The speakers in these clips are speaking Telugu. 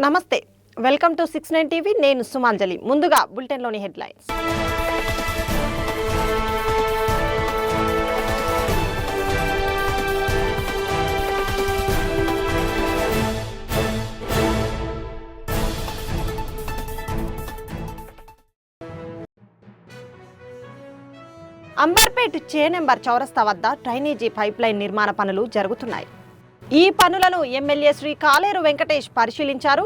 నమస్తే, వెల్కమ్ టు 69 టీవీ. నేను సుమాంజలి. ముందుగా బులెటిన్లోని హెడ్లైన్స్. అంబర్పేట్ చే నెంబర్ చౌరస్తా వద్ద డ్రైనేజీ పైప్లైన్ నిర్మాణ పనులు జరుగుతున్నాయి. ఈ పనులను ఎమ్మెల్యే శ్రీ కాలేరు వెంకటేష్ పరిశీలించారు.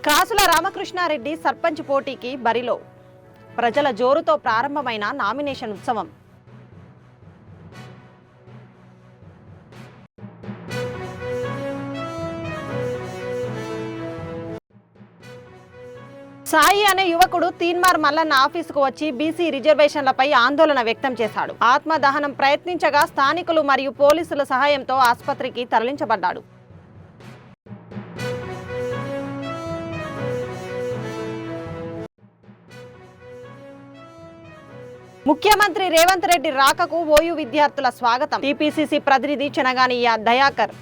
కాసుల రామకృష్ణారెడ్డి సర్పంచ్ పోటీకి బరిలో. ప్రజల జోరుతో ప్రారంభమైన నామినేషన్ ఉత్సవం. సాయి అనే యువకుడు తీన్మార్ మల్లన్న ఆఫీసుకు వచ్చి బీసీ రిజర్వేషన్లపై ఆందోళన వ్యక్తం చేశాడు. ఆత్మదహనం ప్రయత్నించగా స్థానికులు మరియు పోలీసుల సహాయంతో ఆసుపత్రికి తరలించబడ్డాడు. ముఖ్యమంత్రి రేవంత్ రెడ్డి రాకకు ఓయూ విద్యార్థుల స్వాగతం. టీపీసీసీ ప్రతినిధి చెనగాని దయాకర్.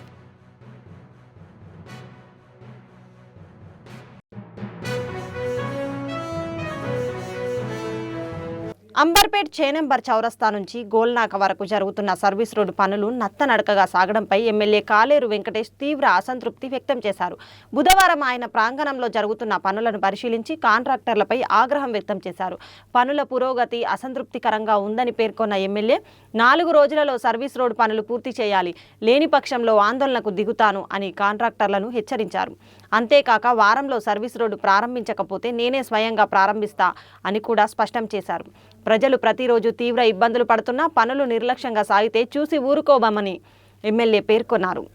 అంబర్పేట్ చే నెంబర్ చౌరస్తా నుంచి గోల్నాక వరకు జరుగుతున్న సర్వీస్ రోడ్డు పనులు నత్తనడకగా సాగడంపై ఎమ్మెల్యే కాలేరు వెంకటేష్ తీవ్ర అసంతృప్తి వ్యక్తం చేశారు. బుధవారం ఆయన ప్రాంగణంలో జరుగుతున్న పనులను పరిశీలించి కాంట్రాక్టర్లపై ఆగ్రహం వ్యక్తం చేశారు. పనుల పురోగతి అసంతృప్తికరంగా ఉందని పేర్కొన్న ఎమ్మెల్యే 4 రోజులలో సర్వీస్ రోడ్డు పనులు పూర్తి చేయాలి, లేని పక్షంలో ఆందోళనకు దిగుతాను అని కాంట్రాక్టర్లను హెచ్చరించారు. అంతేకాక వారంలో సర్వీస్ రోడ్డు ప్రారంభించకపోతే నేనే స్వయంగా ప్రారంభిస్తా అని కూడా స్పష్టం చేశారు. ప్రజలు ప్రతిరోజు తీవ్ర ఇబ్బందులు పడుతున్నా పనులు నిర్లక్ష్యంగా సాగితే చూసి ఊరుకోబమని ఎమ్మెల్యే పేర్కొన్నారు.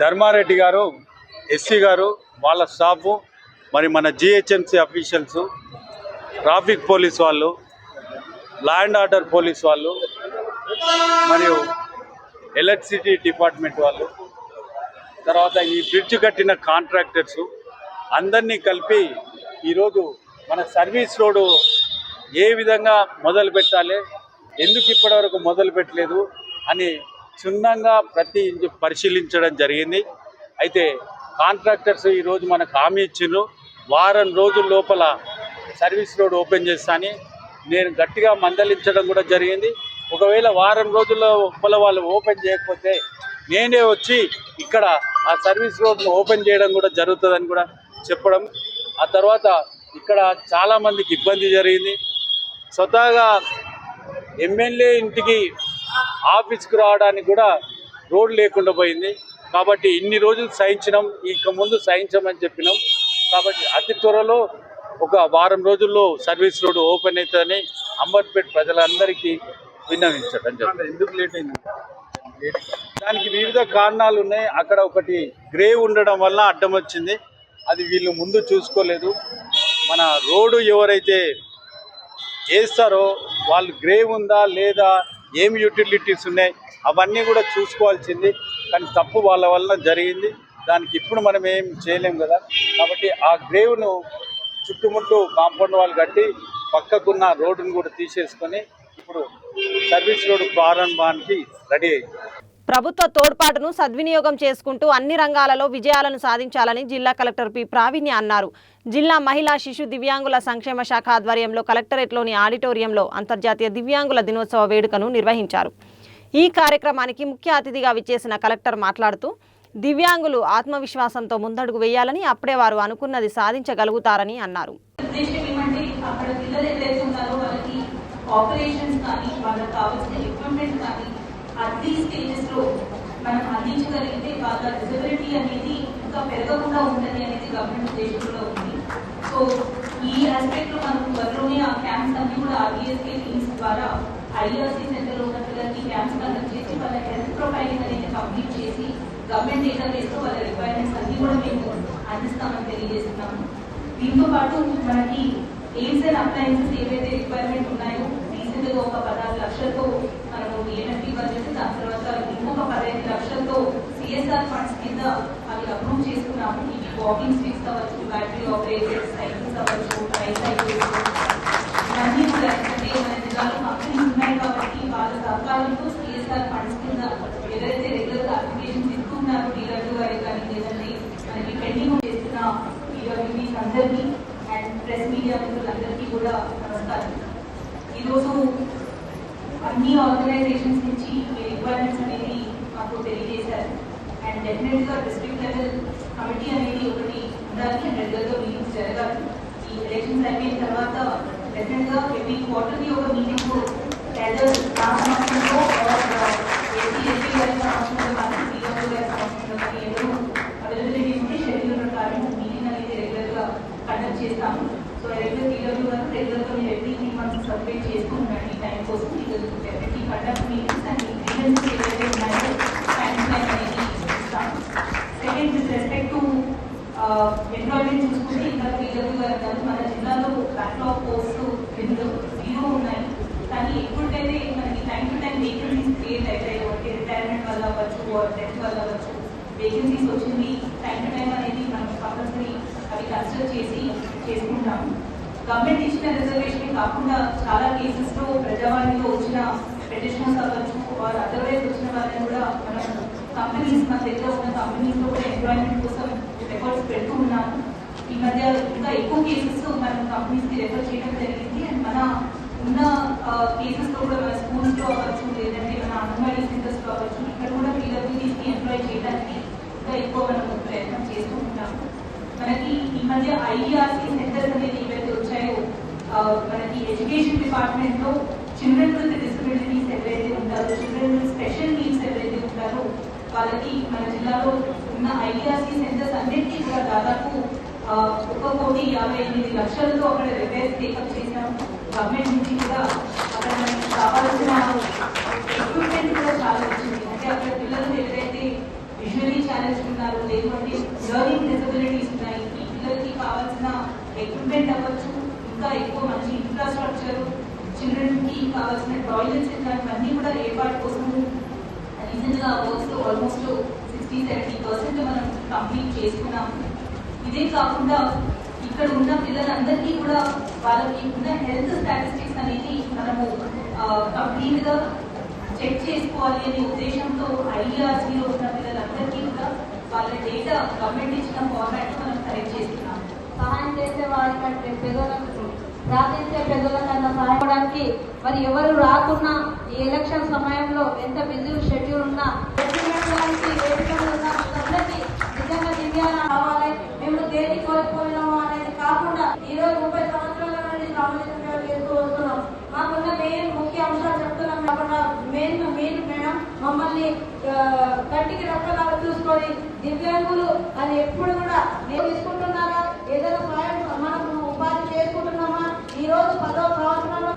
ధర్మారెడ్డి గారు, ఎస్సీ గారు, వాళ్ళ స్టాఫ్, మరి మన జిహెచ్ఎంసీ అఫీషియల్స్, ట్రాఫిక్ పోలీస్ వాళ్ళు, లా అండ్ ఆర్డర్ పోలీస్ వాళ్ళు, మరియు ఎలక్ట్రిసిటీ డిపార్ట్మెంట్ వాళ్ళు, తర్వాత ఈ బ్రిడ్జ్ కట్టిన కాంట్రాక్టర్స్ అందరినీ కలిపి ఈరోజు మన సర్వీస్ రోడ్డు ఏ విధంగా మొదలు పెట్టాలి, ఎందుకు ఇప్పటివరకు మొదలు పెట్టలేదు అని క్షుణ్ణంగా ప్రతి పరిశీలించడం జరిగింది. అయితే కాంట్రాక్టర్స్ ఈరోజు మనకు హామీ ఇచ్చిండ్రు, వారం రోజుల లోపల సర్వీస్ రోడ్ ఓపెన్ చేస్తానని. నేను గట్టిగా మందలించడం కూడా జరిగింది. ఒకవేళ వారం రోజుల లోపల వాళ్ళు ఓపెన్ చేయకపోతే నేనే వచ్చి ఇక్కడ ఆ సర్వీస్ రోడ్ను ఓపెన్ చేయడం కూడా జరుగుతుందని కూడా చెప్పడం. ఆ తర్వాత ఇక్కడ చాలామందికి ఇబ్బంది జరిగింది. స్వతహాగా ఎమ్మెల్యే ఇంటికి ఆఫీస్కి రావడానికి కూడా రోడ్ లేకుండా పోయింది. కాబట్టి ఇన్ని రోజులు సహించినాం, ఇక ముందు సహించమని చెప్పినాం. కాబట్టి అతి త్వరలో ఒక వారం రోజుల్లో సర్వీస్ రోడ్డు ఓపెన్ అవుతుందని అంబర్పేట్ ప్రజలందరికీ విన్నవించడం జరిగింది. ఎందుకు లేట్ అయింది? దానికి వివిధ కారణాలు ఉన్నాయి. అక్కడ ఒకటి గ్రేవ్ ఉండడం వల్ల అడ్డం వచ్చింది, అది వీళ్ళు ముందు చూసుకోలేదు. మన రోడ్డు ఎవరైతే వేస్తారో వాళ్ళు గ్రేవ్ ఉందా లేదా, ఏమి యూటిలిటీస్ ఉన్నాయి అవన్నీ కూడా చూసుకోవాల్సింది. కానీ తప్పు వాళ్ళ వల్ల జరిగింది, దానికి ఇప్పుడు మనం ఏం చేయలేం కదా. కాబట్టి ఆ గ్రేవ్ను చుట్టుముట్టు కాంపౌండ్ వాళ్ళు కట్టి పక్కకున్న రోడ్డును కూడా తీసేసుకొని ఇప్పుడు సర్వీస్ రోడ్డు ప్రారంభానికి రెడీ అయింది. ప్రభుత్వ తోడ్పాటును సద్వినియోగం చేసుకుంటూ అన్ని రంగాలలో విజయాలను సాధించాలని జిల్లా కలెక్టర్ పి ప్రావీణ్య అన్నారు. జిల్లా మహిళా శిశు దివ్యాంగుల సంక్షేమ శాఖ ఆధ్వర్యంలో కలెక్టరేట్లోని ఆడిటోరియంలో అంతర్జాతీయ దివ్యాంగుల దినోత్సవ వేడుకను నిర్వహించారు. ఈ కార్యక్రమానికి ముఖ్య అతిథిగా విచ్చేసిన కలెక్టర్ మాట్లాడుతూ దివ్యాంగులు ఆత్మవిశ్వాసంతో ముందడుగు వేయాలని, అప్పుడే వారు అనుకున్నది సాధించగలుగుతారని అన్నారు. అన్ని స్టేజెస్ లో మనం అందించగలిగితే వాళ్ళ డిజబిలిటీ అనేది ఇంకా పెరగకుండా ఉంటుంది అనేది గవర్నమెంట్ ఉద్దేశంలో ఉంది. సో ఈ ఆస్పెక్ట్ లో మనం త్వరలోనే ఆ క్యాంప్స్ అన్ని కూడా ఆర్బీఎస్కే టీమ్స్ ద్వారా ఐఆర్సీ సెంటర్ లో ఉన్న పిల్లలకి క్యాంప్స్ కండక్ట్ చేసి వాళ్ళ హెల్త్ ప్రొఫైలింగ్ అనేది కంప్లీట్ చేసి గవర్నమెంట్ డేటాబేస్లో వాళ్ళ రిక్వైర్మెంట్స్ అన్ని కూడా మేము అందిస్తామని తెలియజేస్తున్నాము. దీంతో పాటు మనకి ఎయిమ్స్ అండ్ అప్లయన్సెస్ ఏవైతే రిక్వైర్మెంట్ ఉన్నాయో రీసెంట్గా ఒక 16 లక్షలతో మనము డిఎన్ఎఫ్టీ బడ్జెట్, దాని తర్వాత ఇంకొక 15 లక్షలతో సిఎస్ఆర్ ఫండ్స్ కింద అవి అప్రూవ్ చేసుకున్నాము. ఇవి వాకింగ్ స్టిక్స్ అవ్వచ్చు, బ్యాటరీ ఆపరేటెడ్ సైకిల్స్ అవ్వచ్చు, ట్రైసైకిల్స్, ఇవన్నీ కూడా అంటే మన జిల్లాలో కంపెనీస్ ఉన్నాయి కాబట్టి వాళ్ళ సహకారంతో సిఎస్ఆర్ ఫండ్స్ కింద ఎవరైతే రెగ్యులర్ అప్లికేషన్స్ ఇస్తున్నారో డీలర్లు గారి కానీ లేదంటే మనకి పెండింగ్ చేస్తున్న ఈడబ్ల్యూబీస్ అందరికీ అండ్ ప్రెస్ మీడియా మిత్రులందరికీ కూడా నమస్కారం. ఈరోజు అన్ని ఆర్గనైజేషన్స్ నుంచి మీ రిక్వైర్మెంట్స్ అనేది మాకు తెలియజేశారు. అండ్ డెఫినెట్గా డిస్ట్రిక్ట్ లెవెల్ కమిటీ అనేది ఒకటి ఉండాలి అండ్ రెగ్యులర్గా మీటింగ్స్ జరగాలి. ఈ ఎలక్షన్స్ అయిపోయిన తర్వాత డెఫినెట్గా ఎవ్రీ క్వార్టర్లీ ఒక మీటింగ్ ఎదర్ నా సంవత్సరంలో ఏసీ గారి సంవత్సరంలో కానీ పీడబ్ల్యూ గారి సంవత్సరంలో కానీ ఎవరు అవైలబిలిటీ ఉంటే షెడ్యూల్ ప్రకారం మీటింగ్ అనేది రెగ్యులర్గా కండక్ట్ చేస్తాము. సో రెగ్యులర్ పీడబ్ల్యూ గారు రెగ్యులర్గా మీరు ఎవ్రీ 3 months సర్వేట్ చేస్తూ ఉండండి. టైం కోసం definitely conduct meetings and grievance ఏవైతే ఉన్నాయో టైం అనేది ఇస్తాము. Second with respect to employment చూసుకుంటే ఇంకా పీడబ్ల్యూ గారు మన జిల్లాలో బ్యాక్లాగ్ పోస్టు 0 ఉన్నాయి. కానీ ఎప్పుడైతే మనకి time to time vacancies create అవుతాయో అంటే రిటైర్మెంట్ వల్ల అవ్వచ్చు, డెత్ వల్ల అవ్వచ్చు, వేకెన్సీస్ వచ్చింది టైం టు టైం అనేది మనం కంపల్సరీ అవి కన్సిడర్ చేసి చేసుకుంటాము. గవర్నమెంట్ ఇచ్చిన రిజర్వేషన్ కాకుండా చాలా కేసెస్లో ప్రజావాణిలో వచ్చిన పెటిషన్స్ అవ్వచ్చు ఆర్ అదర్వైజ్ వచ్చిన వాళ్ళని కూడా మనం కంపెనీస్ మన దగ్గర ఉన్న కంపెనీస్లో కూడా ఎంప్లాయ్మెంట్ కోసం ఎఫర్ట్స్ పెడుతూ ఉన్నాము. ఈ మధ్య ఇంకా ఎక్కువ కేసెస్ మనం కంపెనీస్కి రెఫర్ చేయడం జరిగింది. అండ్ మన ఉన్న కేసెస్లో కూడా మన స్కూల్స్లో అవ్వచ్చు లేదంటే మన అంగన్వాడీ సెంటర్స్లో అవ్వచ్చు ఇక్కడ కూడా పీడబ్ల్యూడీస్ని ఎంప్లాయ్ చేయడానికి ఇంకా ఎక్కువ మనం ప్రయత్నం చేస్తూ ఉంటాము. మనకి ఈ మధ్య ఐఈఆర్సీ సెంటర్స్ అనేది ఏవైతే వచ్చాయో మనకి ఎడ్యుకేషన్ డిపార్ట్మెంట్లో చిల్డ్రన్ విత్ డిసబిలిటీస్ ఎవరైతే ఉంటారో, చిల్డ్రన్ విత్ స్పెషల్ నీడ్స్ ఎవరైతే ఉంటారో వాళ్ళకి మన జిల్లాలో ఉన్న ఐఈఆర్సీ సెంటర్స్ అన్నిటికీ కూడా దాదాపు 1,58,00,000తో అక్కడ రిపేర్స్ టేకప్ చేశాము. గవర్నమెంట్ నుంచి కూడా అక్కడ మనకి కావాల్సిన ఎక్విప్మెంట్ కూడా చాలా వచ్చింది. అంటే అక్కడ పిల్లలు ఎవరైతే విజువలీ ఛాలెంజ్ ఉన్నారు లేదంటే లెర్నింగ్ డిసబిలిటీస్ ఉన్నాయి, ఈ పిల్లలకి కావాల్సిన ఎక్విప్మెంట్ అవ్వచ్చు, ఇంకా ఎక్కువ మంచి ఇన్ఫ్రాస్ట్రక్చర్, చిల్డ్రన్కి కావాల్సిన టాయిలెట్స్ ఇట్లాంటివన్నీ కూడా ఏర్పాటు కోసం రీసెంట్గా వర్క్స్ ఆల్మోస్ట్ 60-70% మనం కంప్లీట్ చేసుకున్నాము. ఇదే కాకుండా ఇక్కడ ఉన్న పిల్లలందరికీ కూడా వాళ్ళకి ఉన్న హెల్త్ స్టాటిస్టిక్స్ అనేది మనము కంప్లీట్గా చెక్ చేసుకోవాలి అనే ఉద్దేశంతో ఐఈఆర్సీలో ఉన్న పిల్లలందరికీ కూడా వాళ్ళ డేటా గవర్నమెంట్ ఇచ్చిన ఫార్మాట్ మనం కరెక్ట్ చేస్తున్నాం. సహాయం చేసే వారి కంటే పేదలకు ప్రార్థించే పెద్దల కన్నా సహాయపడడానికి మరి ఎవరు రాకున్నా ఈ ఎలక్షన్ సమయంలో ఎంత బిజీ షెడ్యూల్ ఉన్నా నిజంగా దివ్యాల రావాలి. మేము దేని కోల్పోయినాము అనేది కాకుండా ఈరోజు 30 సంవత్సరాల నుండి సామాజిక చేస్తూ వస్తున్నాం. మాకున్న మెయిన్ ముఖ్య అంశాలు చెప్తున్నాం కాకుండా మెయిన్ మేడం మమ్మల్ని కంటికి రక్కలాగా చూసుకొని దివ్యాంగులు అని ఎప్పుడు కూడా నేను తీసుకుంటున్నారా, ఏదైనా సహాయం మనం ఉపాధి చేసుకుంటున్నామా, ఈ రోజు 10వ సంవత్సరంలో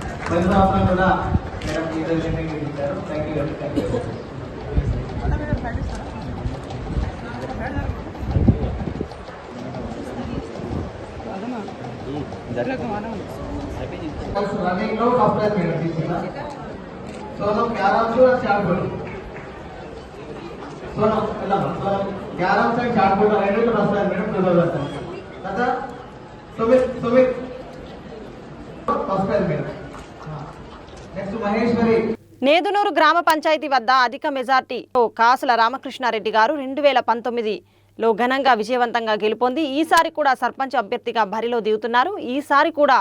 కూడా మేడం ఈ రిజల్యూషన్ ఇచ్చారు. Thank you. Running low software में रखी ना सोनो 11 से स्टार्ट करो सोनो ಎಲ್ಲ सोनो 11 से स्टार्ट करो रेडी तो बस मिनट प्रिपेयर करता दादा सुमित सॉफ्टवेयर में नेक्स्ट महेश्वरी నేదునూరు గ్రామ పంచాయతీ వద్ద అధిక మెజార్టీతో కాసుల రామకృష్ణారెడ్డి గారు 2019లో ఘనంగా విజయవంతంగా గెలుపొంది ఈసారి కూడా సర్పంచ్ అభ్యర్థిగా బరిలో దిగుతున్నారు. ఈసారి కూడా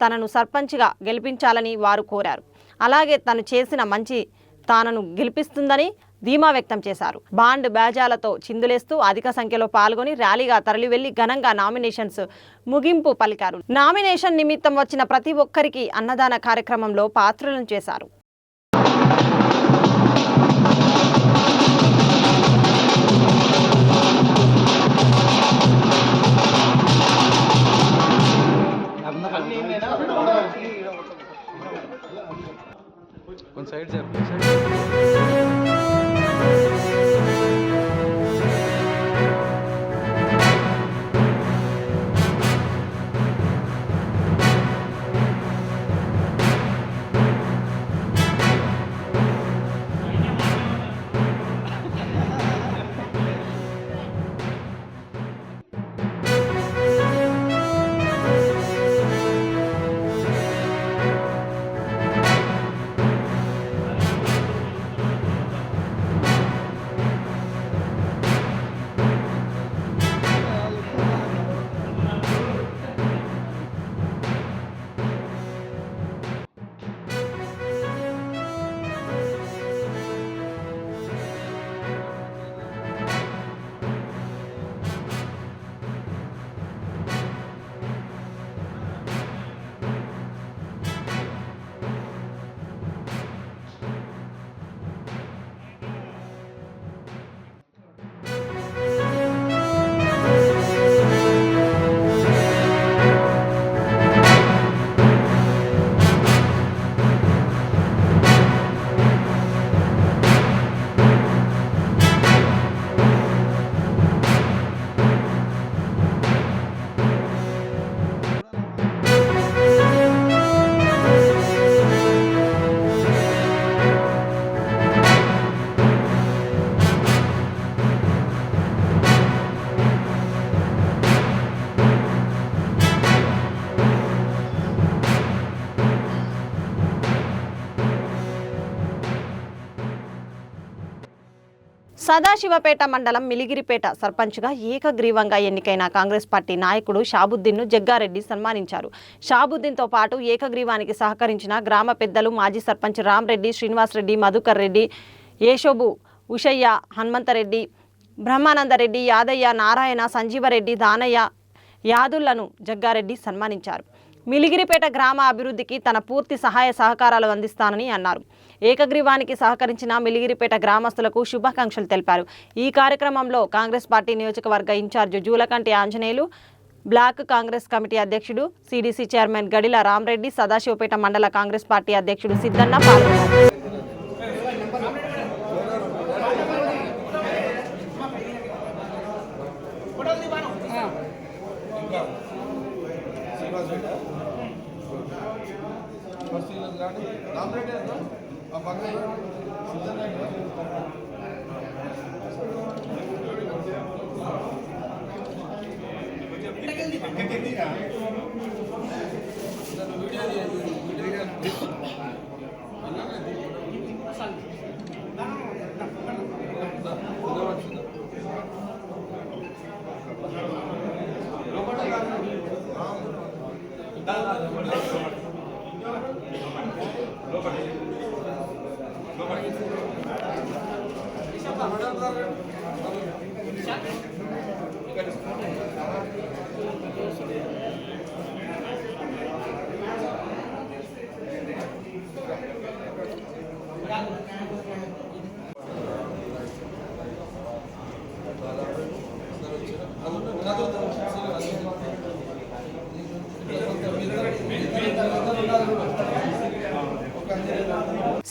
తనను సర్పంచ్గా గెలిపించాలని వారు కోరారు. అలాగే తను చేసిన మంచి తానను గెలిపిస్తుందని ధీమా వ్యక్తం చేశారు. బాండ్ బ్యాజాలతో చిందులేస్తూ అధిక సంఖ్యలో పాల్గొని ర్యాలీగా తరలి వెళ్లి ఘనంగా నామినేషన్స్ ముగింపు పలికారు. నామినేషన్ నిమిత్తం వచ్చిన ప్రతి ఒక్కరికి అన్నదాన కార్యక్రమంలో పాత్రలను చేశారు. साइड से సదాశివపేట మండలం మిలిగిరిపేట సర్పంచ్గా ఏకగ్రీవంగా ఎన్నికైన కాంగ్రెస్ పార్టీ నాయకుడు షాబుద్దీన్ను జగ్గారెడ్డి సన్మానించారు. షాబుద్దీన్తో పాటు ఏకగ్రీవానికి సహకరించిన గ్రామ పెద్దలు మాజీ సర్పంచ్ రామ్రెడ్డి, శ్రీనివాసరెడ్డి, మధుకర్ రెడ్డి, యేషోబు, ఉషయ్య, హనుమంతరెడ్డి, బ్రహ్మానందరెడ్డి, యాదయ్య, నారాయణ, సంజీవరెడ్డి, దానయ్య యాదుళ్లను జగ్గారెడ్డి సన్మానించారు. మిలిగిరిపేట గ్రామ అభివృద్ధికి తన పూర్తి సహాయ సహకారాలు అందిస్తానని అన్నారు. ఏకగ్రీవానికి సహకరించిన మిలిగిరిపేట గ్రామస్తులకు శుభాకాంక్షలు తెలిపారు. ఈ కార్యక్రమంలో కాంగ్రెస్ పార్టీ నియోజకవర్గ incharge Julakanti Anjaneyulu, block Congress committee అధ్యక్షుడు, సిడిసి చైర్మన్ గడిల రామ్రెడ్డి, సదాశివపేట మండల కాంగ్రెస్ పార్టీ అధ్యక్షుడు సిద్ధన్న పాల్గొన్నారు.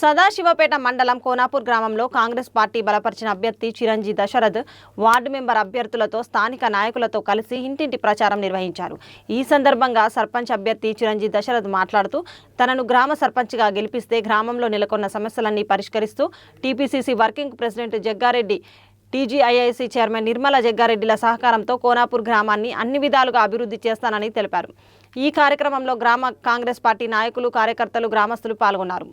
సదాశివపేట మండలం కోనాపూర్ గ్రామంలో కాంగ్రెస్ పార్టీ బలపరిచిన అభ్యర్థి చిరంజీ దశరథ్ వార్డు మెంబర్ అభ్యర్థులతో స్థానిక నాయకులతో కలిసి ఇంటింటి ప్రచారం నిర్వహించారు. ఈ సందర్భంగా సర్పంచ్ అభ్యర్థి చిరంజీ దశరథ్ మాట్లాడుతూ తనను గ్రామ సర్పంచ్గా గెలిపిస్తే గ్రామంలో నెలకొన్న సమస్యలన్నీ పరిష్కరిస్తూ TPCC working president Jaggareddy, TGIIC chairman Nirmala జగ్గారెడ్డిల సహకారంతో కోనాపూర్ గ్రామాన్ని అన్ని విధాలుగా అభివృద్ధి చేస్తానని తెలిపారు. ఈ కార్యక్రమంలో గ్రామ కాంగ్రెస్ పార్టీ నాయకులు, కార్యకర్తలు, గ్రామస్తులు పాల్గొన్నారు.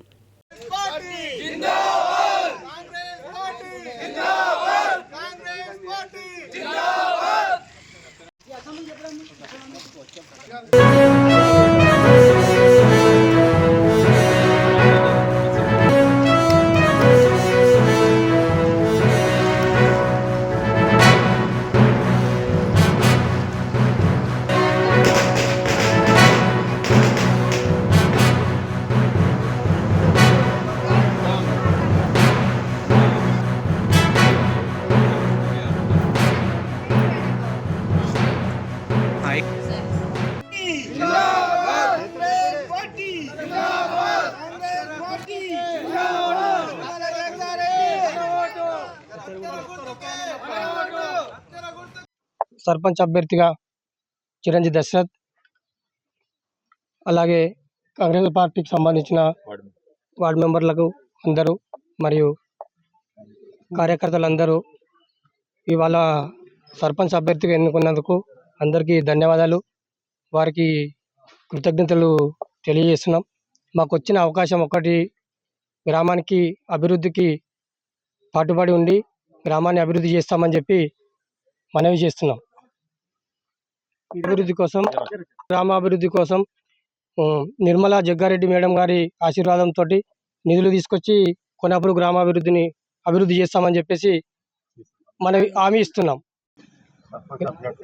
సర్పంచ్ అభ్యర్థిగా చిరంజీ దశరథ్, అలాగే కాంగ్రెస్ పార్టీకి సంబంధించిన వార్డు మెంబర్లకు అందరూ మరియు కార్యకర్తలందరూ ఇవాళ సర్పంచ్ అభ్యర్థిగా ఎన్నుకున్నందుకు అందరికీ ధన్యవాదాలు, వారికి కృతజ్ఞతలు తెలియజేస్తున్నాం. మాకు వచ్చిన అవకాశం ఒకటి, గ్రామానికి అభివృద్ధికి పాటుపడి ఉండి గ్రామాన్ని అభివృద్ధి చేస్తామని చెప్పి మనవి చేస్తున్నాం. అభివృద్ధి కోసం, గ్రామాభివృద్ధి కోసం నిర్మల జగ్గారెడ్డి మేడం గారి ఆశీర్వాదంతో నిధులు తీసుకొచ్చి కోనాపూర్ గ్రామాభివృద్ధిని అభివృద్ధి చేస్తామని చెప్పేసి మనం హామీ ఇస్తున్నాం.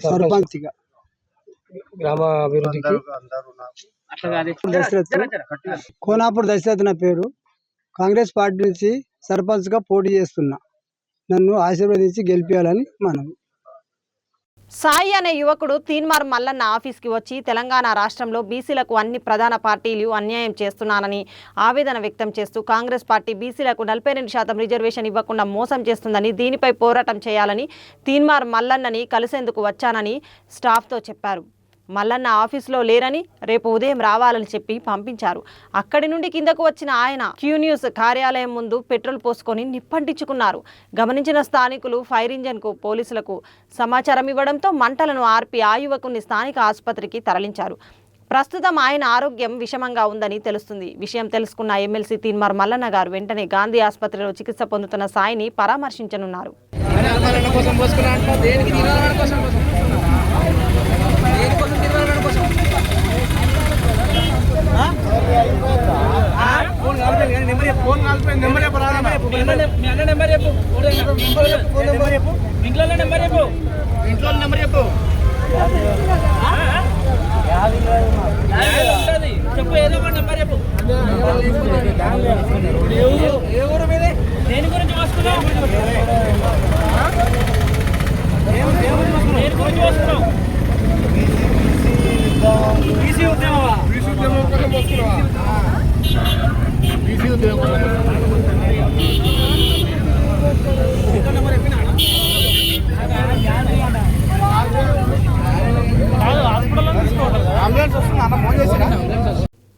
సర్పంచ్గా గ్రామాభివృద్ధికి కోనాపూర్ దశరథ్ నా పేరు. కాంగ్రెస్ పార్టీ నుంచి సర్పంచ్గా పోటీ చేస్తున్నా. నన్ను ఆశీర్వదించి గెలిపించాలని మనం. సాయి అనే యువకుడు తీన్మార్ మల్లన్న ఆఫీస్కి వచ్చి తెలంగాణ రాష్ట్రంలో బీసీలకు అన్ని ప్రధాన పార్టీలు అన్యాయం చేస్తున్నానని ఆవేదన వ్యక్తం చేస్తూ కాంగ్రెస్ పార్టీ బీసీలకు 42% రిజర్వేషన్ ఇవ్వకుండా మోసం చేస్తుందని, దీనిపై పోరాటం చేయాలని తీన్మార్ మల్లన్నని కలిసేందుకు వచ్చానని స్టాఫ్తో చెప్పారు. మల్లన్న ఆఫీసులో లేరని, రేపు ఉదయం రావాలని చెప్పి పంపించారు. అక్కడి నుండి కిందకు వచ్చిన ఆయన క్యూ న్యూస్ కార్యాలయం ముందు పెట్రోల్ పోసుకొని నిప్పంటించుకున్నారు. గమనించిన స్థానికులు ఫైర్ ఇంజన్కు పోలీసులకు సమాచారం ఇవ్వడంతో మంటలను ఆర్పి ఆ యువకుని స్థానిక ఆసుపత్రికి తరలించారు. ప్రస్తుతం ఆయన ఆరోగ్యం విషమంగా ఉందని తెలుస్తుంది. విషయం తెలుసుకున్న ఎమ్మెల్సీ తీన్మార్ మల్లన్న గారు వెంటనే గాంధీ ఆసుపత్రిలో చికిత్స పొందుతున్న సాయిని పరామర్శించనున్నారు.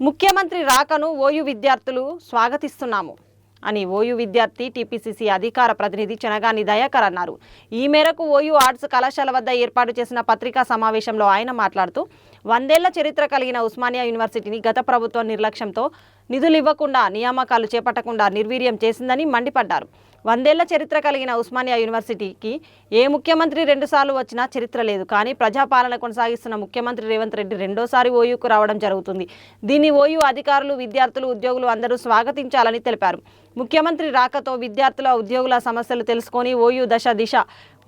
ముఖ్యమంత్రి రాకను ఓయూ విద్యార్థులు స్వాగతిస్తున్నాము అని ఓయూ విద్యార్థి టీపీసీసీ అధికార ప్రతినిధి చెనగాని దయాకర్ అన్నారు. ఈ మేరకు ఓయూ ఆర్ట్స్ కళాశాల వద్ద ఏర్పాటు చేసిన పత్రికా సమావేశంలో ఆయన మాట్లాడుతూ 100 ఏళ్ల చరిత్ర కలిగిన ఉస్మానియా యూనివర్సిటీని గత ప్రభుత్వం నిర్లక్ష్యంతో నిధులు ఇవ్వకుండా నియామకాలు చేపట్టకుండా నిర్వీర్యం చేసిందని మండిపడ్డారు. 100 ఏళ్ల చరిత్ర కలిగిన ఉస్మానియా యూనివర్సిటీకి ఏ ముఖ్యమంత్రి 2 సార్లు వచ్చినా చరిత్ర లేదు. కానీ ప్రజాపాలన కొనసాగిస్తున్న ముఖ్యమంత్రి రేవంత్ రెడ్డి రెండోసారి ఓయూకు రావడం జరుగుతుంది. దీన్ని ఓయూ అధికారులు, విద్యార్థులు, ఉద్యోగులు అందరూ స్వాగతించాలని తెలిపారు. ముఖ్యమంత్రి రాకతో విద్యార్థుల, ఉద్యోగుల సమస్యలు తెలుసుకొని ఓయూ దిశ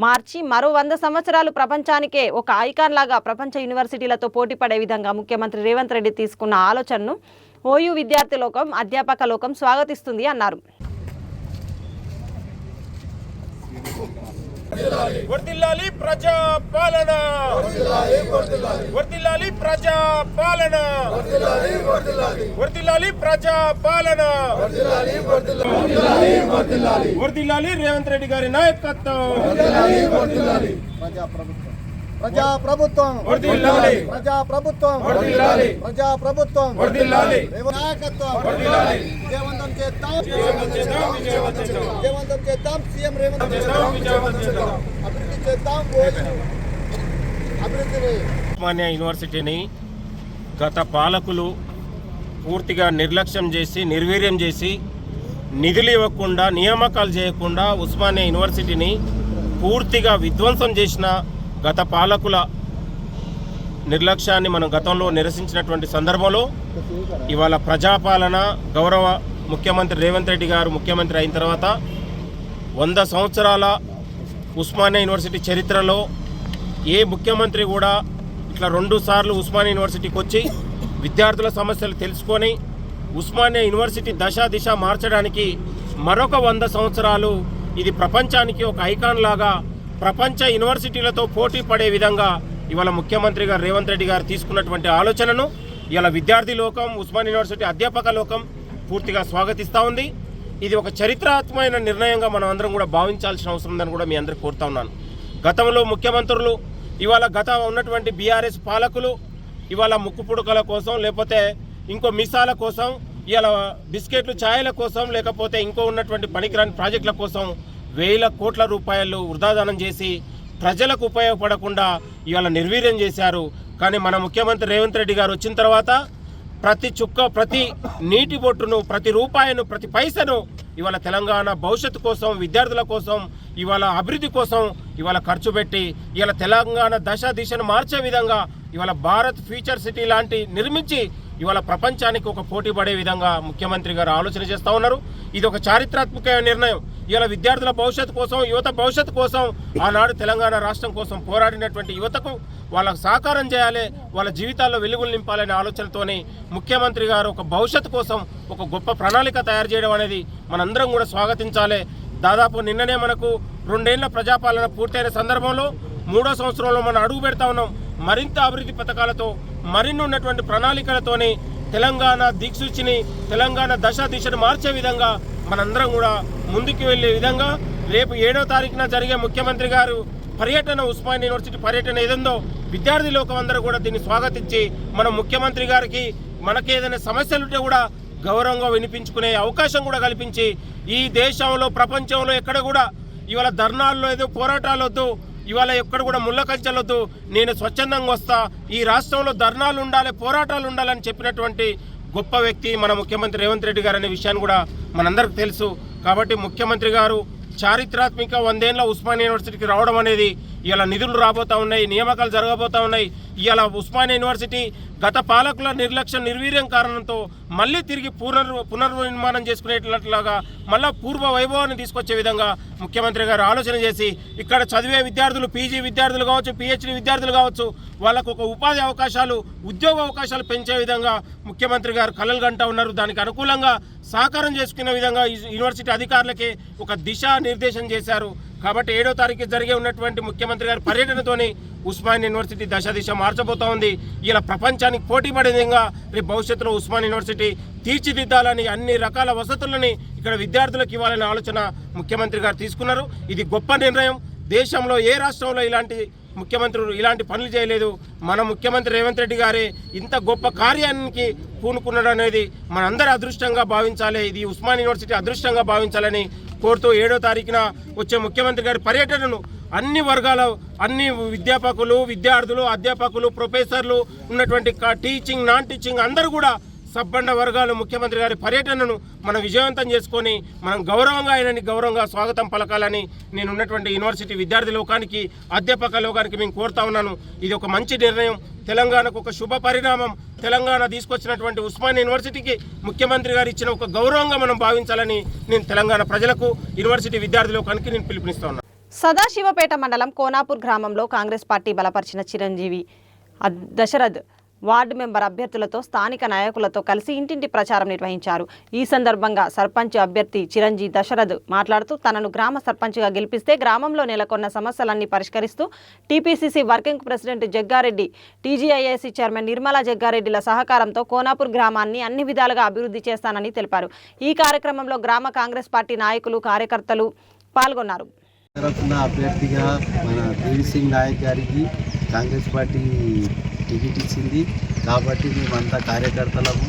మార్చి మరో 100 సంవత్సరాలు ప్రపంచానికే ఒక ఐకాన్ లాగా ప్రపంచ యూనివర్సిటీలతో పోటీపడే విధంగా ముఖ్యమంత్రి రేవంత్ రెడ్డి తీసుకున్న ఆలోచనను ఓయూ విద్యార్థి లోకం, అధ్యాపక లోకం స్వాగతిస్తుంది అన్నారు. వర్ధిల్లాలి ప్రజా పాలన, వర్ధిల్లాలి ప్రజా పాలన, వర్ధిల్లాలి ప్రజా పాలన, వర్ధిల్లాలి రేవంత్ రెడ్డి గారి నాయకత్వం, ప్రజాప్రభుత్వం వర్ధిల్లాలి, ప్రజాప్రభుత్వం వర్ధిల్లాలి, ప్రజాప్రభుత్వం వర్ధిల్లాలి, నాయకత్వం వర్ధిల్లాలి, విజయవంతం చేద్దాం, విజయవంతం చేద్దాం, సీఎం రేవంత్ విజయవంతం చేద్దాం, అభివృద్ధి చేద్దాం, అభివృద్ధిని. ఉస్మానియా యూనివర్సిటీని గత పాలకులు పూర్తిగా నిర్లక్ష్యం చేసి, నిర్వీర్యం చేసి, నిధులు ఇవ్వకుండా, నియామకాలు చేయకుండా ఉస్మానియా యూనివర్సిటీని పూర్తిగా విధ్వంసం చేసిన గత పాలకుల నిర్లక్ష్యాన్ని మనం గతంలో నిరసించినటువంటి సందర్భంలో ఇవాళ ప్రజాపాలన, గౌరవ ముఖ్యమంత్రి రేవంత్ రెడ్డి గారు ముఖ్యమంత్రి అయిన తర్వాత 100 సంవత్సరాల ఉస్మానియా యూనివర్సిటీ చరిత్రలో ఏ ముఖ్యమంత్రి కూడా ఇట్లా 2 సార్లు ఉస్మానియా యూనివర్సిటీకి వచ్చి విద్యార్థుల సమస్యలు తెలుసుకొని ఉస్మానియా యూనివర్సిటీ దిశ మార్చడానికి మరొక 100 సంవత్సరాలు ఇది ప్రపంచానికి ఒక ఐకాన్ లాగా ప్రపంచ యూనివర్సిటీలతో పోటీ పడే విధంగా ఇవాళ ముఖ్యమంత్రి గారు రేవంత్ రెడ్డి గారు తీసుకున్నటువంటి ఆలోచనను ఇవాళ విద్యార్థి లోకం, ఉస్మానియా యూనివర్సిటీ అధ్యాపక లోకం పూర్తిగా స్వాగతిస్తూ ఉంది. ఇది ఒక చరిత్రాత్మకమైన నిర్ణయంగా మనం అందరం కూడా భావించాల్సిన అవసరం ఉందని కూడా మీ అందరికీ కోరుతా ఉన్నాను. గతంలో ముఖ్యమంత్రులు ఇవాళ ఉన్నటువంటి బీఆర్ఎస్ పాలకులు ఇవాళ ముక్కు పుడకల కోసం, లేకపోతే ఇంకో మిసాల కోసం, ఇవాళ బిస్కెట్లు, ఛాయల కోసం, లేకపోతే ఇంకో ఉన్నటువంటి పనికిరాని ప్రాజెక్టుల కోసం వేల కోట్ల రూపాయలు వృధాదానం చేసి ప్రజలకు ఉపయోగపడకుండా ఇవాళ నిర్వీర్యం చేశారు. కానీ మన ముఖ్యమంత్రి రేవంత్ రెడ్డి గారు వచ్చిన తర్వాత ప్రతి చుక్క, ప్రతి నీటి బొట్టును, ప్రతి రూపాయను, ప్రతి పైసను ఇవాళ తెలంగాణ భవిష్యత్తు కోసం, విద్యార్థుల కోసం, ఇవాళ అభివృద్ధి కోసం ఇవాళ ఖర్చు పెట్టి ఇవాళ తెలంగాణ దిశను మార్చే విధంగా ఇవాళ భారత్ ఫ్యూచర్ సిటీ లాంటి నిర్మించి ఇవాళ ప్రపంచానికి ఒక పోటీ పడే విధంగా ముఖ్యమంత్రి గారు ఆలోచన చేస్తూ ఉన్నారు. ఇది ఒక చారిత్రాత్మక నిర్ణయం. ఇవాళ విద్యార్థుల భవిష్యత్తు కోసం, యువత భవిష్యత్తు కోసం, ఆనాడు తెలంగాణ రాష్ట్రం కోసం పోరాడినటువంటి యువతకు వాళ్ళకు సహకారం చేయాలి, వాళ్ళ జీవితాల్లో వెలుగులు నింపాలనే ఆలోచనతోనే ముఖ్యమంత్రి గారు ఒక భవిష్యత్తు కోసం ఒక గొప్ప ప్రణాళిక తయారు చేయడం అనేది మనందరం కూడా స్వాగతించాలి. దాదాపు నిన్ననే మనకు 2 ఏళ్ల ప్రజాపాలన పూర్తయిన సందర్భంలో 3వ సంవత్సరంలో మనం అడుగు పెడతా ఉన్నాం. మరింత అభివృద్ధి పథకాలతో, మరిన్ని ఉన్నటువంటి ప్రణాళికలతోనే తెలంగాణ దిక్సూచిని, తెలంగాణ దిశను మార్చే విధంగా మనందరం కూడా ముందుకు వెళ్ళే విధంగా రేపు 7వ తారీఖున జరిగే ముఖ్యమంత్రి గారు పర్యటన, ఉస్మానియా యూనివర్సిటీ పర్యటన ఏదందో విద్యార్థి లోకం అందరూ కూడా దీన్ని స్వాగతించి మన ముఖ్యమంత్రి గారికి మనకేదైనా సమస్యలుంటే కూడా గౌరవంగా వినిపించుకునే అవకాశం కూడా కల్పించి, ఈ దేశంలో, ప్రపంచంలో ఎక్కడ కూడా ఇవాళ ధర్నాల్లో ఏదో పోరాటాలు వద్దు, ఇవాళ ఎక్కడ కూడా ముళ్ళ కంచెలొద్దు, నేను స్వచ్ఛందంగా వస్తా, ఈ రాష్ట్రంలో ధర్నాలు ఉండాలి, పోరాటాలు ఉండాలని చెప్పినటువంటి గొప్ప వ్యక్తి మన ముఖ్యమంత్రి రేవంత్ రెడ్డి గారు అనే విషయాన్ని కూడా మనందరికీ తెలుసు. కాబట్టి ముఖ్యమంత్రి గారు చారిత్రాత్మక 100 ఏళ్ల ఉస్మానియా యూనివర్సిటీకి రావడం అనేది ఇలా నిధులు రాబోతూ ఉన్నాయి, నియామకాలు జరగబోతూ ఉన్నాయి. ఇవాళ ఉస్మానియా యూనివర్సిటీ గత పాలకుల నిర్లక్ష్యం నిర్వీర్యం కారణంతో మళ్ళీ తిరిగి పునర్నిర్మాణం చేసుకునేట్లాగా మళ్ళీ పూర్వ వైభవాన్ని తీసుకొచ్చే విధంగా ముఖ్యమంత్రి గారు ఆలోచన చేసి ఇక్కడ చదివే విద్యార్థులు, పీజీ విద్యార్థులు కావచ్చు, పిహెచ్డి విద్యార్థులు కావచ్చు, వాళ్ళకు ఒక ఉపాధి అవకాశాలు, ఉద్యోగ అవకాశాలు పెంచే విధంగా ముఖ్యమంత్రి గారు కలలు గంటా ఉన్నారు. దానికి అనుకూలంగా సహకారం చేసుకునే విధంగా యూనివర్సిటీ అధికారులకి ఒక దిశా నిర్దేశం చేశారు. కాబట్టి 7వ తారీఖు జరిగే ఉన్నటువంటి ముఖ్యమంత్రి గారి పర్యటనతోని ఉస్మానియా యూనివర్సిటీ దశ మార్చబోతూ ఉంది. ఇలా ప్రపంచానికి పోటీ పడే విధంగా రేపు భవిష్యత్తులో ఉస్మానియా యూనివర్సిటీ తీర్చిదిద్దాలని, అన్ని రకాల వసతులని ఇక్కడ విద్యార్థులకు ఇవ్వాలనే ఆలోచన ముఖ్యమంత్రి గారు తీసుకున్నారు. ఇది గొప్ప నిర్ణయం. దేశంలో ఏ రాష్ట్రంలో ఇలాంటి ముఖ్యమంత్రులు ఇలాంటి పనులు చేయలేదు. మన ముఖ్యమంత్రి రేవంత్ రెడ్డి గారే ఇంత గొప్ప కార్యానికి పూనుకున్నాడు అనేది మనందరి అదృష్టంగా భావించాలి. ఇది ఉస్మానియా యూనివర్సిటీ అదృష్టంగా భావించాలని కోరుతూ 7వ తారీఖున వచ్చే ముఖ్యమంత్రి గారి పర్యటనను అన్ని వర్గాల, అన్ని విద్యాపకులు, విద్యార్థులు, అధ్యాపకులు, ప్రొఫెసర్లు ఉన్నటువంటి టీచింగ్, నాన్ టీచింగ్ అందరూ కూడా సబ్బండ వర్గాలు ముఖ్యమంత్రి గారి పర్యటనను మనం విజయవంతం చేసుకొని మనం గౌరవంగా ఆయనని గౌరవంగా స్వాగతం పలకాలని నేను ఉన్నటువంటి యూనివర్సిటీ విద్యార్థి లోకానికి, అధ్యాపక లోకానికి మేము కోరుతా ఉన్నాను. ఇది ఒక మంచి నిర్ణయం, తెలంగాణకు ఒక శుభ పరిణామం. తెలంగాణ తీసుకొచ్చినటువంటి ఉస్మానియా యూనివర్సిటీకి ముఖ్యమంత్రి గారు ఇచ్చిన ఒక గౌరవంగా మనం భావించాలని నేను తెలంగాణ ప్రజలకు, యూనివర్సిటీ విద్యార్థి లోకానికి నేను పిలుపునిస్తా ఉన్నాను. సదాశివపేట మండలం కోనాపూర్ గ్రామంలో కాంగ్రెస్ పార్టీ బలపరిచిన చిరంజీవి దశరథ్ వార్డు మెంబర్ అభ్యర్థులతో, స్థానిక నాయకులతో కలిసి ఇంటింటి ప్రచారం నిర్వహించారు. ఈ సందర్భంగా సర్పంచ్ అభ్యర్థి చిరంజీవి దశరథ్ మాట్లాడుతూ తనను గ్రామ సర్పంచ్గా గెలిపిస్తే గ్రామంలో నెలకొన్న సమస్యలన్నీ పరిష్కరిస్తూ TPCC working president Jaggareddy, TGIAC chairman Nirmala జగ్గారెడ్డిల సహకారంతో కోనాపూర్ గ్రామాన్ని అన్ని విధాలుగా అభివృద్ధి చేస్తానని తెలిపారు. ఈ కార్యక్రమంలో గ్రామ కాంగ్రెస్ పార్టీ నాయకులు, కార్యకర్తలు పాల్గొన్నారు. అభ్యర్థిగా మన దేవి సింగ్ నాయక్ గారికి కాంగ్రెస్ పార్టీ టికెట్ ఇచ్చింది. కాబట్టి మేమంతా కార్యకర్తలము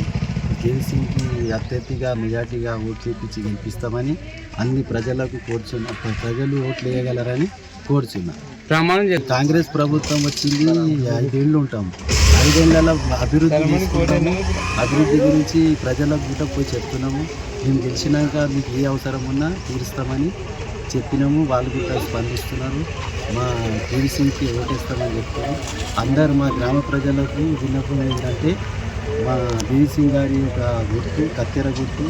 దేవి సింగ్కి అభ్యర్థిగా మెజార్టీగా ఓటు చేపించి గెలిపిస్తామని అన్ని ప్రజలకు కోరుచున్నాం. ప్రజలు ఓట్లు వేయగలరని కోరుచున్నాం. కాంగ్రెస్ ప్రభుత్వం వచ్చింది 5 ఏళ్ళు ఉంటాము. 5 ఏళ్ళలో అభివృద్ధి చేసుకుంటాము. అభివృద్ధి గురించి ప్రజలకు కూడా పోయి చెప్తున్నాము. మేము గెలిచినాక మీకు ఏ అవసరం ఉన్నా తీరుస్తామని చెప్పినాము. వాళ్ళు కూడా స్పందిస్తున్నారు. మా టీడీసీకి ఓటేస్తామని చెప్తారు. అందరు మా గ్రామ ప్రజలకు విన్నపం ఏంటంటే మా టీడీసీ గారి యొక్క గుర్తు కత్తెర గుర్తు,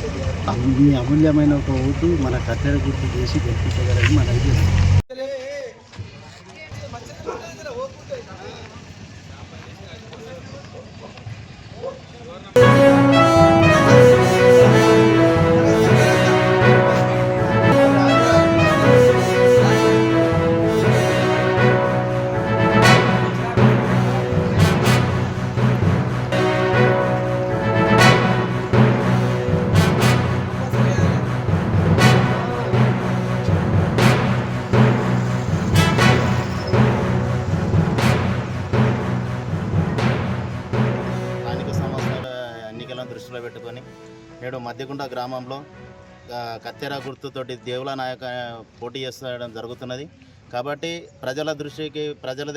మీ అమూల్యమైన ఒక ఓటు మన కత్తెర గుర్తు చేసి గెలిపించగలని మన ఐడియా. దృష్టిలో పెట్టుకొని నేడు మధ్యగుండ గ్రామంలో కత్తెర గుర్తుతోటి దేవుల నాయక పోటీ చేస్తడం జరుగుతున్నది. కాబట్టి ప్రజల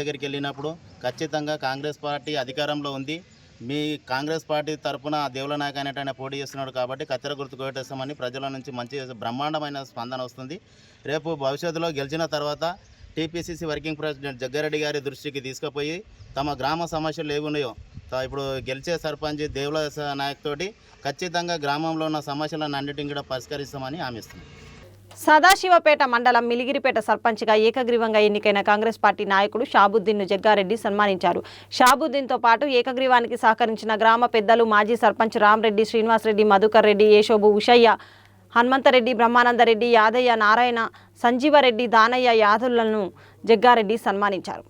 దగ్గరికి వెళ్ళినప్పుడు ఖచ్చితంగా కాంగ్రెస్ పార్టీ అధికారంలో ఉంది. మీ కాంగ్రెస్ పార్టీ తరఫున దేవుల నాయక అనేటైనా పోటీ చేస్తున్నాడు. కాబట్టి కత్తెర గుర్తు కోటేస్తామని ప్రజల నుంచి మంచి బ్రహ్మాండమైన స్పందన వస్తుంది. రేపు భవిష్యత్తులో గెలిచిన తర్వాత టీపీసీసీ వర్కింగ్ ప్రెసిడెంట్ జగ్గారెడ్డి గారి దృష్టికి తీసుకుపోయి తమ గ్రామ సమస్యలు ఏమున్నాయో ఇప్పుడు గెలిచే సర్పంచ్ దేవుల నాయక్ తోటి ఖచ్చితంగా గ్రామంలో ఉన్న సమస్యలను అన్నిటిని కూడా పరిష్కరిస్తామని హామీస్తున్నాం. సదాశివపేట మండలం మిలిగిరిపేట సర్పంచ్గా ఏకగ్రీవంగా ఎన్నికైన కాంగ్రెస్ పార్టీ నాయకుడు షాబుద్దీన్ను జగ్గారెడ్డి సన్మానించారు. షాబుద్దీన్తో పాటు ఏకగ్రీవానికి సహకరించిన గ్రామ పెద్దలు, మాజీ సర్పంచ్ రామరెడ్డి, శ్రీనివాసరెడ్డి, మధుకర్ రెడ్డి, ఏషోబు, ఉషయ్య, హనుమంతరెడ్డి, బ్రహ్మానందరెడ్డి, యాదయ్య, నారాయణ, సంజీవరెడ్డి, దానయ్య యాదవులను జగ్గారెడ్డి సన్మానించారు.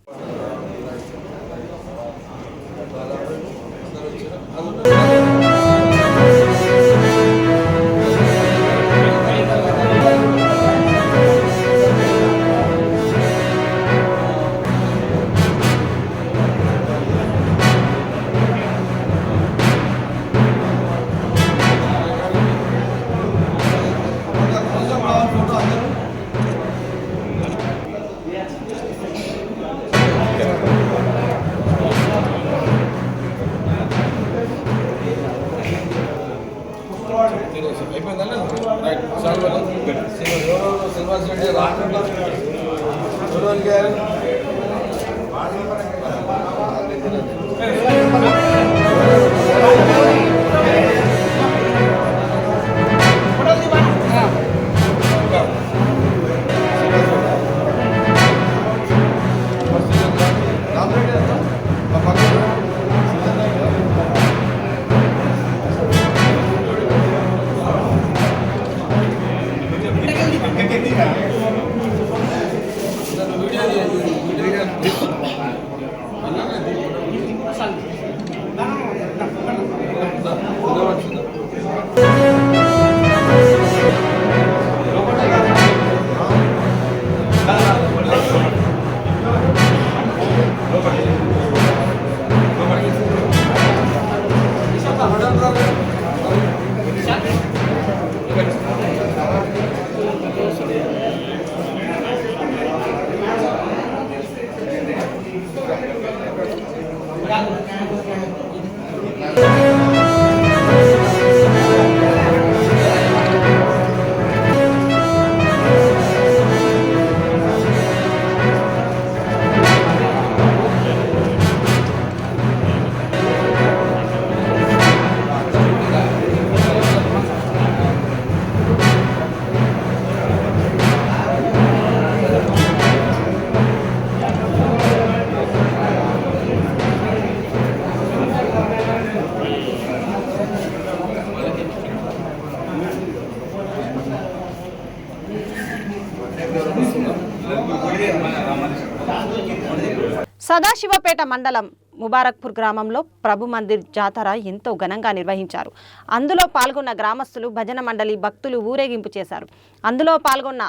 సదాశివపేట మండలం ముబారక్పూర్ గ్రామంలో ప్రభు మందిర్ జాతర ఎంతో ఘనంగా నిర్వహించారు. అందులో పాల్గొన్న గ్రామస్తులు, భజన మండలి భక్తులు ఊరేగింపు చేశారు. అందులో పాల్గొన్న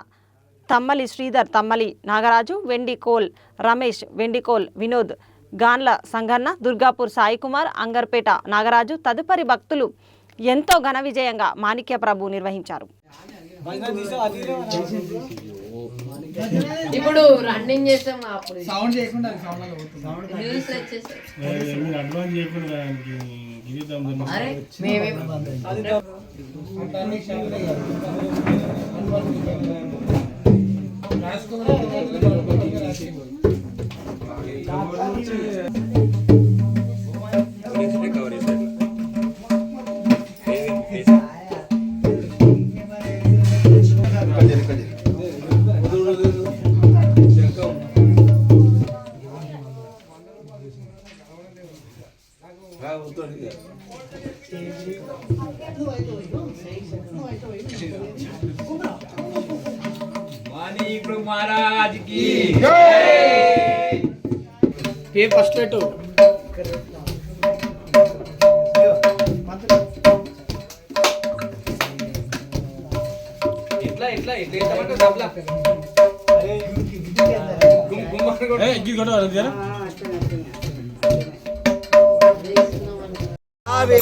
తమ్మలి శ్రీధర్, తమ్మలి నాగరాజు, వెండికోల్ రమేష్, వెండికోల్ వినోద్, గాన్ల సంగన్న, దుర్గాపూర్ సాయికుమార్, అంగర్పేట నాగరాజు తదుపరి భక్తులు ఎంతో ఘన విజయంగా మాణిక్య ప్రభు నిర్వహించారు. ఇప్పుడు రన్నింగ్ చేస్తాం, అప్పుడు సౌండ్ చేయకుండా న్యూస్ వచ్చేసాం. అడ్వాన్స్ చేయకుండా అరే మేమే महाराज की जय। फर्स्ट लेटो इट्ला इट्ला इट्ला इट्ला दबला अरे ए गी गडो जरा आवे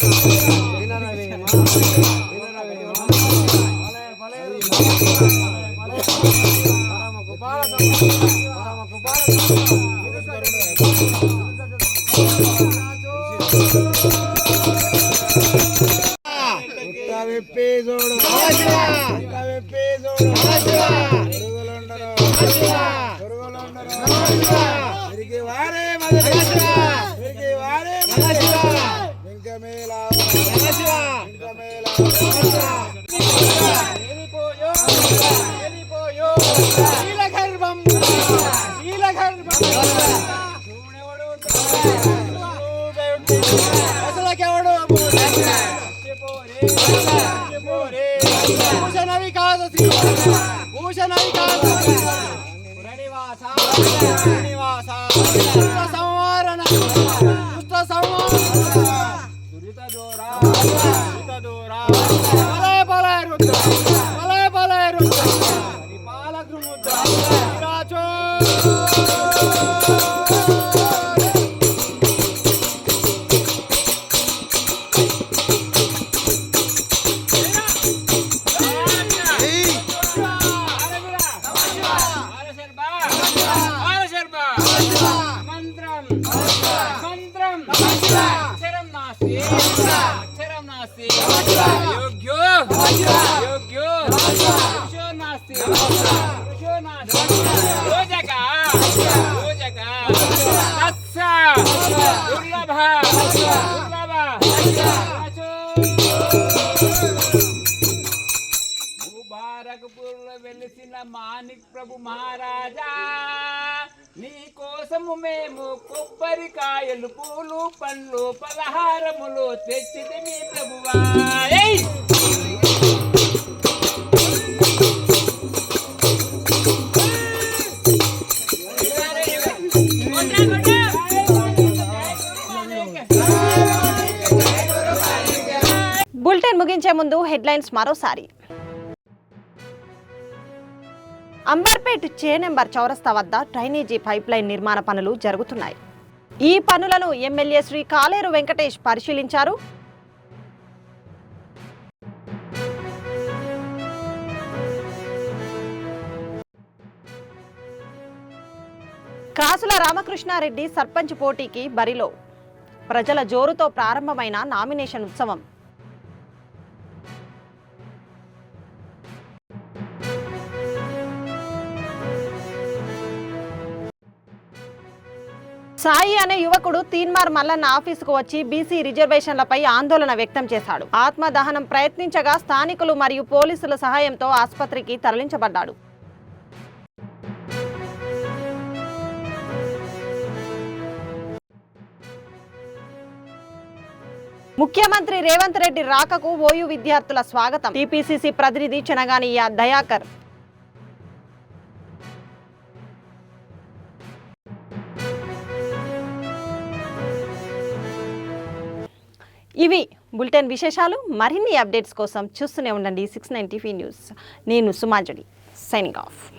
योग्यो లక్ష దుర్లభ దుర్లభ ముబారక్పూర్లో వెలిసిన మాణిక్ ప్రభు మహారాజా నీ కోసము మేము కొబ్బరికాయలు పూలు పండ్లు పలహారములు తెచ్చిది మీ ప్రభువా. బులెటిన్ ముగించే ముందు హెడ్లైన్స్ మరోసారి. అంబర్పేట్ చే నెంబర్ చౌరస్తా వద్ద డ్రైనేజీ పైప్లైన్ నిర్మాణ పనులు జరుగుతున్నాయి. ఈ పనులను ఎమ్మెల్యే శ్రీ కాలేరు వెంకటేష్ పరిశీలించారు. కాసుల రామకృష్ణారెడ్డి సర్పంచ్ పోటీకి బరిలో. ప్రజల జోరుతో ప్రారంభమైన నామినేషన్ ఉత్సవం. సాయి అనే యువకుడు తీన్మార్ మల్లన్న ఆఫీసుకు వచ్చి బీసీ రిజర్వేషన్లపై ఆందోళన వ్యక్తం చేశాడు. ఆత్మదహనం ప్రయత్నించగా స్థానికులు మరియు పోలీసుల సహాయంతో ఆసుపత్రికి తరలించబడ్డాడు. ముఖ్యమంత్రి రేవంత్ రెడ్డి రాకకు ఓయూ విద్యార్థుల స్వాగతం. టీపీసీసీ ప్రతినిధి చెనగాని దయాకర్. ఇవి బులెటిన్ విశేషాలు. మరిన్ని అప్డేట్స్ కోసం చూస్తూనే ఉండండి 690 న్యూస్. నేను సుమాంజలి, సైనింగ్ ఆఫ్.